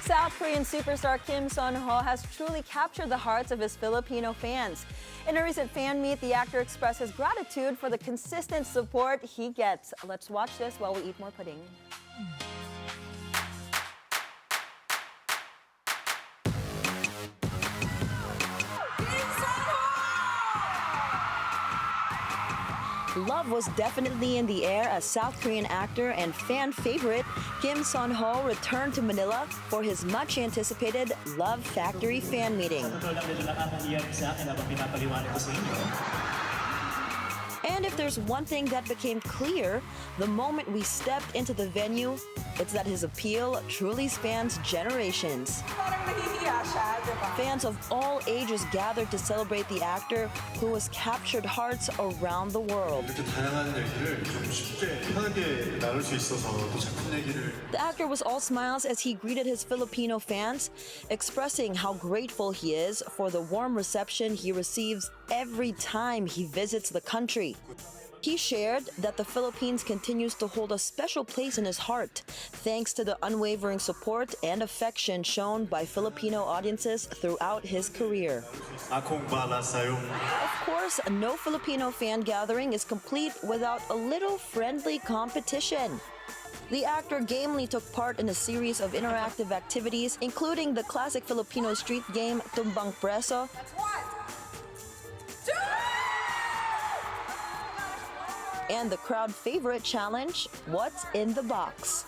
South Korean superstar Kim Seon-ho has truly captured the hearts of his Filipino fans. In a recent fan meet, the actor expressed his gratitude for the consistent support he gets. Let's watch this while we eat more pudding. Love was definitely in the air as South Korean actor and fan favorite Kim Seon-ho returned to Manila for his much-anticipated Love Factory fan meeting. And if there's one thing that became clear the moment we stepped into the venue, it's that his appeal truly spans generations. Fans of all ages gathered to celebrate the actor who has captured hearts around the world. The actor was all smiles as he greeted his Filipino fans, expressing how grateful he is for the warm reception he receives every time he visits the country. He shared that the Philippines continues to hold a special place in his heart, thanks to the unwavering support and affection shown by Filipino audiences throughout his career. Of course, no Filipino fan gathering is complete without a little friendly competition. The actor gamely took part in a series of interactive activities, including the classic Filipino street game Tumbang Preso, and the crowd favorite challenge, What's in the Box?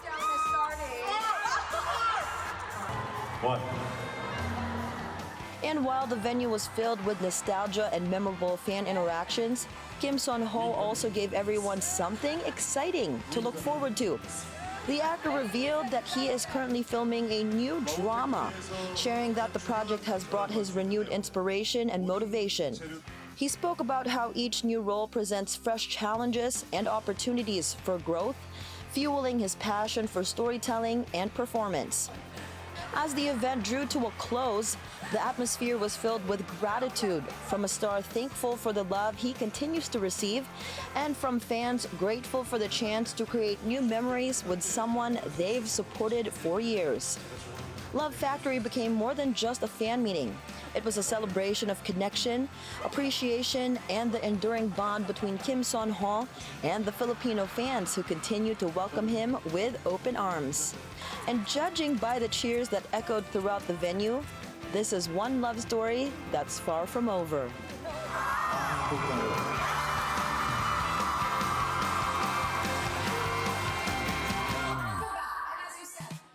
What? And while the venue was filled with nostalgia and memorable fan interactions, Kim Seon-ho also gave everyone something exciting to look forward to. The actor revealed that he is currently filming a new drama, sharing that the project has brought his renewed inspiration and motivation. He spoke about how each new role presents fresh challenges and opportunities for growth, fueling his passion for storytelling and performance. As the event drew to a close, the atmosphere was filled with gratitude from a star thankful for the love he continues to receive, and from fans grateful for the chance to create new memories with someone they've supported for years. Love Factory became more than just a fan meeting. It was a celebration of connection, appreciation, and the enduring bond between Kim Seon-ho and the Filipino fans who continue to welcome him with open arms. And judging by the cheers that echoed throughout the venue, this is one love story that's far from over.